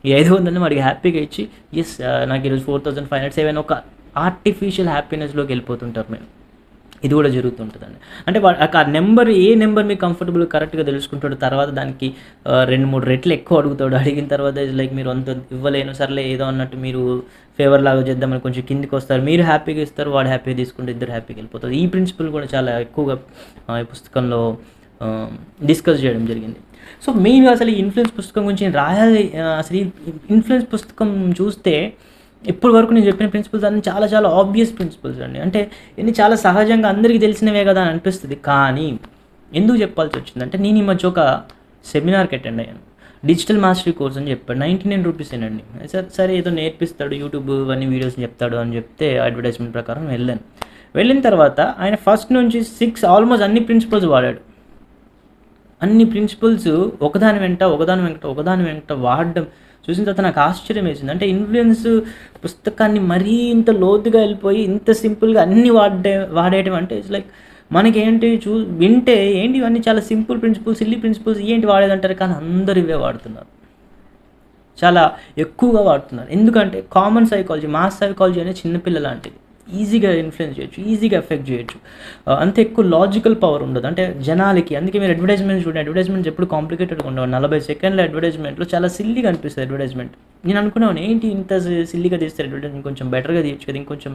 ఈ 500 వాడికి హ్యాపీగా ఇచ్చి ఎస్ నాకు ఈరోజు 4,507 ఒక ఆర్టిఫిషియల్ హ్యాపీనెస్లోకి వెళ్ళిపోతుంటారు మేము. ఇది కూడా జరుగుతుంటుందండి. అంటే ఆ నెంబర్ ఏ నెంబర్ మీకు కంఫర్టబుల్ కరెక్ట్గా తెలుసుకుంటాడు. తర్వాత దానికి 2-3 రెట్లు ఎక్కువ అడుగుతాడు. అడిగిన తర్వాత లైక్ మీరు అంత ఇవ్వలేను, సర్లే ఏదో అన్నట్టు మీరు ఫేవర్ లాగా చేద్దామని కొంచెం కిందికి వస్తారు. మీరు హ్యాపీగా ఇస్తారు, వాడు హ్యాపీగా తీసుకుంటే ఇద్దరు హ్యాపీగా వెళ్ళిపోతారు. ఈ ప్రిన్సిపల్ కూడా చాలా ఎక్కువగా ఈ పుస్తకంలో డిస్కస్ చేయడం జరిగింది. సో మెయిన్గా అసలు ఈ ఇన్ఫ్లుయెన్స్ పుస్తకం గురించి రాయాలి. అసలు ఈ ఇన్ఫ్లుయెన్స్ పుస్తకం చూస్తే ఇప్పటి వరకు నేను చెప్పిన ప్రిన్సిపల్స్ అన్నీ చాలా చాలా ఆబ్వియస్ ప్రిన్సిపల్స్ అండి. అంటే ఇన్ని చాలా సహజంగా అందరికీ తెలిసినవే కదా అని అనిపిస్తుంది. కానీ ఎందుకు చెప్పాల్సి వచ్చిందంటే నేను ఈ మధ్య ఒక సెమినార్కి అటెండ్ అయ్యాను. డిజిటల్ మాస్టరీ కోర్స్ అని చెప్పాడు. 99 రూపీసేనండి. సరే ఏదో నేర్పిస్తాడు, యూట్యూబ్ అన్ని వీడియోస్ చెప్తాడు అని చెప్తే అడ్వర్టైజ్మెంట్ ప్రకారం వెళ్ళిన తర్వాత ఆయన ఫస్ట్ నుంచి 6 ఆల్మోస్ట్ అన్ని ప్రిన్సిపల్స్ వాడాడు. అన్ని ప్రిన్సిపల్స్ ఒకదాని వెంట వాడడం చూసిన తర్వాత నాకు ఆశ్చర్యం వేసింది. అంటే ఇన్ఫ్లుయెన్స్ పుస్తకాన్ని మరీ ఇంత లోతుగా వెళ్ళిపోయి ఇంత సింపుల్గా అన్నీ వాడేయడం అంటే ఇట్స్ లైక్ మనకేంటి వింటే ఏంటి ఇవన్నీ చాలా సింపుల్ ప్రిన్సిపల్స్, సిల్లీ ప్రిన్సిపల్స్ ఏంటి వాడేదంటారు, కానీ అందరు ఇవే వాడుతున్నారు, చాలా ఎక్కువగా వాడుతున్నారు. ఎందుకంటే కామన్ సైకాలజీ, మాస్ సైకాలజీ అనేది చిన్నపిల్ల లాంటిది. ఈజీగా ఇన్ఫ్లుయెన్స్ చేయొచ్చు, ఈజీగా ఎఫెక్ట్ చేయొచ్చు. అంత ఎక్కువ లాజికల్ పవర్ ఉండదు అంటే జనాలకి. అందుకే మీరు అడ్వర్టైజ్మెంట్స్ చూడండి, అడ్వర్టైజ్మెంట్స్ ఎప్పుడు కాంప్లికేటెడ్గా ఉండవు. 40 సెకండ్ల అడ్వర్టైజ్మెంట్లో చాలా సిల్లీగా అనిపిస్తుంది అడ్వర్టైజ్మెంట్. నేను అనుకున్నాను ఏంటి ఇంత సిల్లీగా తీస్తారు అడ్వర్టైజ్మెంట్, కొంచెం బెటర్గా తీయచ్చు కదా, ఇంకొంచెం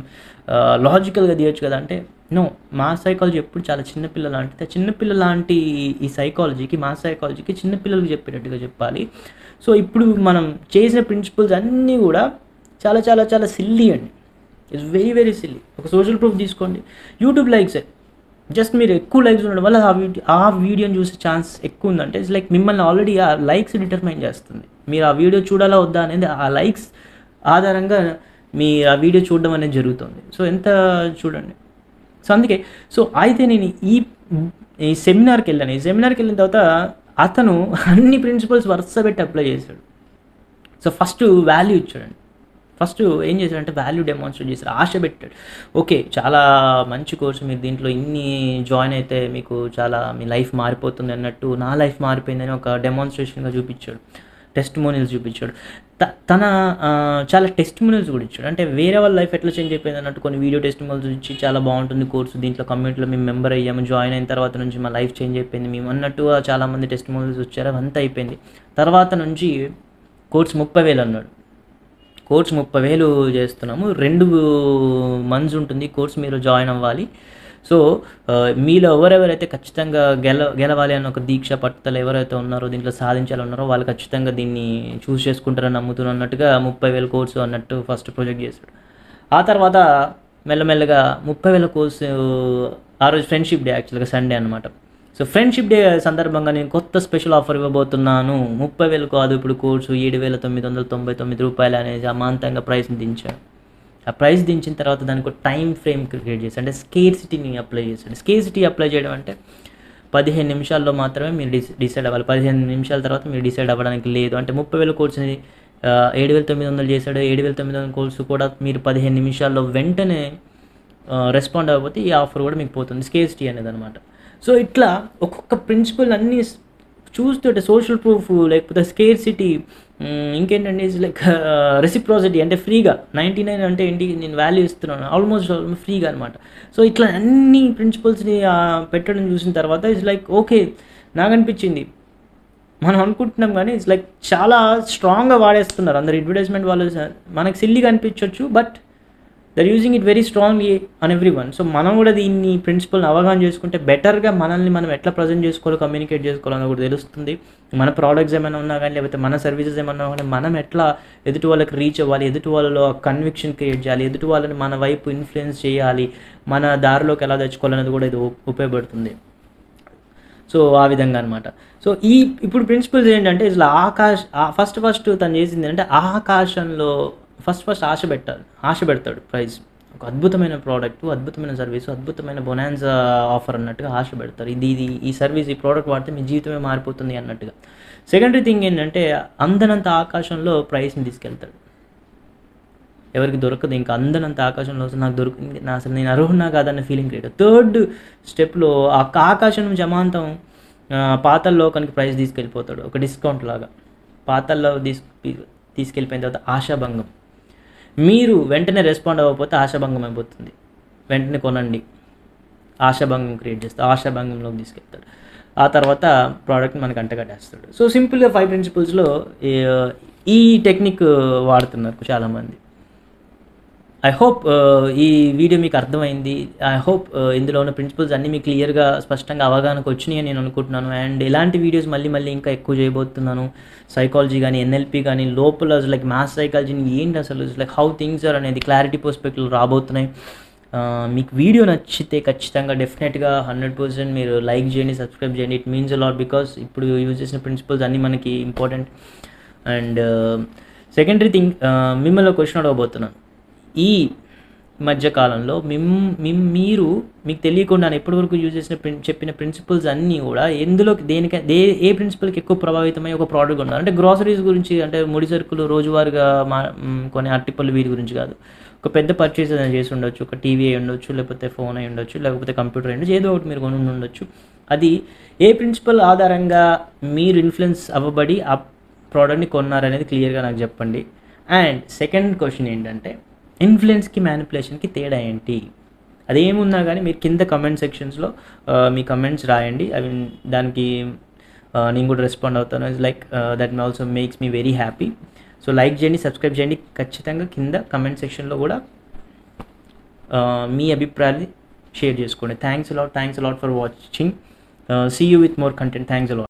లాజికల్గా తీయచ్చు కదా అంటే నో. మాస్ సైకాలజీ ఎప్పుడు చాలా చిన్నపిల్ల లాంటిది. చిన్నపిల్ల లాంటి ఈ సైకాలజీకి, మాస్ సైకాలజీకి చిన్నపిల్లలకు చెప్పేటట్టుగా చెప్పాలి. సో ఇప్పుడు మనం చేసిన ప్రిన్సిపల్స్ అన్నీ కూడా చాలా చాలా చాలా సిల్లీ అండి. It's very very silly. ఒక సోషల్ ప్రూఫ్ తీసుకోండి, యూట్యూబ్ లైక్స్, జస్ట్ మీరు ఎక్కువ లైక్స్ ఉండడం వల్ల ఆ వీడియోని చూసే ఛాన్స్ ఎక్కువ ఉందంటే ఇట్స్ లైక్ మిమ్మల్ని ఆల్రెడీ ఆ లైక్స్ డిటర్మైన్ చేస్తుంది. మీరు ఆ వీడియో చూడాలా వద్దా అనేది ఆ లైక్స్ ఆధారంగా మీ ఆ వీడియో చూడడం అనేది జరుగుతుంది. సో ఎంత చూడండి. సో అందుకే అయితే నేను ఈ సెమినార్కి వెళ్ళాను. ఈ సెమినార్కి వెళ్ళిన తర్వాత అతను అన్ని ప్రిన్సిపల్స్ వరుస పెట్టి అప్లై చేశాడు. సో ఫస్ట్ వాల్యూ ఇచ్చాడండి. ఫస్ట్ ఏం చేశాడంటే వాల్యూ డెమాన్స్ట్రేట్ చేశాడు, ఆశ పెట్టాడు. ఓకే, చాలా మంచి కోర్సు, మీరు దీంట్లో ఇన్ని జాయిన్ అయితే మీకు చాలా మీ లైఫ్ మారిపోతుంది అన్నట్టు, నా లైఫ్ మారిపోయిందని ఒక డెమాన్స్ట్రేషన్గా చూపించాడు. టెస్టిమోనియల్స్ చూపించాడు. తన చాలా టెస్టిమోనియల్స్ కూడా ఇచ్చాడు. అంటే వేరే వాళ్ళ లైఫ్ ఎట్లా చేంజ్ అయిపోయింది అన్నట్టు కొన్ని వీడియో టెస్టిమోనియల్స్ ఇచ్చి, చాలా బాగుంటుంది కోర్సు, దీంట్లో కమ్యూనిటీలో మేము మెంబర్ అయ్యాము, జాయిన్ అయిన తర్వాత నుంచి మా లైఫ్ చేంజ్ అయిపోయింది మేము అన్నట్టుగా చాలామంది టెస్టిమోనియల్స్ వచ్చారు. అవంతా అయిపోయింది. తర్వాత నుంచి కోర్సు 30,000 అన్నాడు. కోర్స్ 30,000 చేస్తున్నాము, 2 మంత్స్ ఉంటుంది కోర్స్, మీరు జాయిన్ అవ్వాలి. సో మీలో ఎవరెవరైతే ఖచ్చితంగా గెలవాలి అన్న ఒక దీక్ష పట్టుదల ఎవరైతే ఉన్నారో, దీంట్లో సాధించాలన్నారో వాళ్ళు ఖచ్చితంగా దీన్ని చూస్ చేసుకుంటారని నమ్ముతున్నా అన్నట్టుగా 30,000 కోర్సు అన్నట్టు ఫస్ట్ ప్రొజెక్ట్ చేశాడు. ఆ తర్వాత మెల్లమెల్లగా 30,000 కోర్సు, ఆ రోజు ఫ్రెండ్షిప్ డే, యాక్చువల్గా సండే అనమాట. సో ఫ్రెండ్షిప్ డే సందర్భంగా నేను కొత్త స్పెషల్ ఆఫర్ ఇవ్వబోతున్నాను. 30,000 కాదు, ఇప్పుడు కోర్సు 7,999 రూపాయలు అనేది అమాంతంగా ప్రైస్ని దించాడు. ఆ ప్రైస్ దించిన తర్వాత దానికి ఒక టైం ఫ్రేమ్ క్రియేట్ చేశాడు. అంటే స్కేర్సిటీని అప్లై చేశాడు. స్కేర్సిటీ అప్లై చేయడం అంటే 15 నిమిషాల్లో మాత్రమే మీరు డిసైడ్ అవ్వాలి. 15 నిమిషాల తర్వాత మీరు డిసైడ్ అవ్వడానికి లేదు. అంటే 30,000 కోర్సుని 7,900 చేశాడు. 7,900 కోర్సు కూడా మీరు 15 నిమిషాల్లో వెంటనే రెస్పాండ్ అవ్వకపోతే ఈ ఆఫర్ కూడా మీకు పోతుంది. స్కేర్సిటీ అనేది అనమాట. సో ఇట్లా ఒక్కొక్క ప్రిన్సిపల్ అన్నీ చూస్తుంటే, సోషల్ ప్రూఫ్, లేకపోతే స్కేర్సిటీ, ఇంకేంటంటే లైక్ రెసిప్రాసిటీ, అంటే ఫ్రీగా 99 అంటే ఏంటి, నేను వాల్యూ ఇస్తున్నాను ఆల్మోస్ట్ ఫ్రీగా అనమాట. సో ఇట్లా అన్ని ప్రిన్సిపల్స్ని పెట్టడం చూసిన తర్వాత ఇట్స్ లైక్ ఓకే, నాకు అనిపించింది మనం అనుకుంటున్నాం కానీ ఇట్స్ లైక్ చాలా స్ట్రాంగ్గా వాడేస్తున్నారు అందరు అడ్వర్టైజ్మెంట్ వాళ్ళు. మనకు సిల్లీగా అనిపించవచ్చు, but they're using it very strongly on every one. So మనం కూడా దీన్ని ప్రిన్సిపల్ని అవగాహన చేసుకుంటే బెటర్గా మనల్ని మనం ఎట్లా ప్రజెంట్ చేసుకోవాలో, కమ్యూనికేట్ చేసుకోవాలని కూడా తెలుస్తుంది. మన ప్రోడక్ట్స్ ఏమైనా ఉన్నా కానీ, లేకపోతే మన సర్వీసెస్ ఏమన్నా కానీ మనం ఎట్లా ఎదుటి వాళ్ళకి రీచ్ అవ్వాలి, ఎదుటి వాళ్ళలో కన్విక్షన్ క్రియేట్ చేయాలి, ఎదుటి వాళ్ళని మన వైపు ఇన్ఫ్లుయెన్స్ చేయాలి, మన దారిలోకి ఎలా తెచ్చుకోవాలనేది కూడా ఇది ఉపయోగపడుతుంది. సో ఆ విధంగా అనమాట. సో ఇప్పుడు ప్రిన్సిపల్స్ ఏంటంటే ఇట్లా ఫస్ట్ తను చేసింది అంటే ఆకాశంలో ఫస్ట్ ఆశ పెడతాడు ప్రైస్. ఒక అద్భుతమైన ప్రోడక్ట్, అద్భుతమైన సర్వీసు, అద్భుతమైన బొనాన్సా ఆఫర్ అన్నట్టుగా ఆశ పెడతారు. ఈ సర్వీస్, ఈ ప్రోడక్ట్ వాడితే మీ జీవితమే మారిపోతుంది అన్నట్టుగా. సెకండరీ థింగ్ ఏంటంటే అందనంత ఆకాశంలో ప్రైస్ని తీసుకెళ్తాడు. ఎవరికి దొరకదు, ఇంకా అందనంత ఆకాశంలో నాకు దొరికింది, అసలు నేను అర్హున్నా కాదన్న ఫీలింగ్ క్రియేట్. థర్డ్ స్టెప్లో ఆకాశం నుంచి అమాంతం పాతాళలోకానికి ప్రైస్ తీసుకెళ్ళిపోతాడు, ఒక డిస్కౌంట్ లాగా. పాతాళలో తీసుకెళ్ళిపోయిన తర్వాత ఆశాభంగం. మీరు వెంటనే రెస్పాండ్ అవ్వకపోతే ఆశాభంగం అయిపోతుంది, వెంటనే కొనండి. ఆశాభంగం క్రియేట్ చేస్తే ఆశాభంగంలోకి తీసుకెళ్తాడు. ఆ తర్వాత ప్రోడక్ట్ని మనకు అంటగట్టేస్తాడు. సో సింపుల్గా 5 ప్రిన్సిపల్స్లో ఈ టెక్నిక్ వాడుతున్నారు చాలామంది. ఐ హోప్ ఈ వీడియో మీకు అర్థమైంది. ఐ హోప్ ఇందులో ఉన్న ప్రిన్సిపల్స్ అన్నీ మీకు క్లియర్గా, స్పష్టంగా అవగాహనకు వచ్చినాయని నేను అనుకుంటున్నాను. అండ్ ఇలాంటి వీడియోస్ మళ్ళీ ఇంకా ఎక్కువ చేయబోతున్నాను. సైకాలజీ కానీ, NLP కానీ, లోపల లైక్ మ్యాథ్స్ సైకాలజీని ఏంటి అసలు, లైక్ హౌ థింగ్స్ ఆర్ అనేది క్లారిటీ పర్స్పెక్టివ్ రాబోతున్నాయి. మీకు వీడియో నచ్చితే ఖచ్చితంగా డెఫినెట్గా 100% మీరు లైక్ చేయండి, సబ్స్క్రైబ్ చేయండి. It means a lot, because ఇప్పుడు యూజ్ చేసిన ప్రిన్సిపల్స్ అన్నీ మనకి ఇంపార్టెంట్. అండ్ సెకండరీ థింగ్, మిమ్మల్ని క్వశ్చన్ అడగబోతున్నాను. ఈ మధ్యకాలంలో మీకు తెలియకుండా ఎప్పటివరకు యూజ్ చేసిన చెప్పిన ప్రిన్సిపల్స్ అన్నీ కూడా ఏ ప్రిన్సిపల్కి ఎక్కువ ప్రభావితమై ఒక ప్రోడక్ట్ ఉన్నారు? అంటే గ్రాసరీస్ గురించి, అంటే ముడి సరుకులు రోజువారీగా కొన్ని అరటిపళ్ళు వీటి గురించి కాదు. ఒక పెద్ద పర్చేస్ ఏదైనా చేసి ఉండొచ్చు, ఒక టీవీ అయి ఉండొచ్చు, లేకపోతే ఫోన్ అయి ఉండొచ్చు, లేకపోతే కంప్యూటర్ అయి ఉండొచ్చు, ఏదో ఒకటి మీరు కొని ఉండొచ్చు. అది ఏ ప్రిన్సిపల్ ఆధారంగా మీరు ఇన్ఫ్లుయెన్స్ అవ్వబడి ఆ ప్రోడక్ట్ని కొన్నారనేది క్లియర్గా నాకు చెప్పండి. అండ్ సెకండ్ క్వశ్చన్ ఏంటంటే, ఇన్ఫ్లుయెన్స్కి మ్యానిపులేషన్కి తేడా ఏంటి? అదేమున్నా కానీ మీరు కింద కమెంట్ సెక్షన్స్లో మీ కమెంట్స్ రాయండి. దానికి నేను కూడా రెస్పాండ్ అవుతాను. It's like that also makes me very happy. So like చేయండి, సబ్స్క్రైబ్ చేయండి. ఖచ్చితంగా కింద కమెంట్ సెక్షన్లో కూడా మీ అభిప్రాయాన్ని షేర్ చేసుకోండి. Thanks a lot for watching. See you with more content. Thanks allot.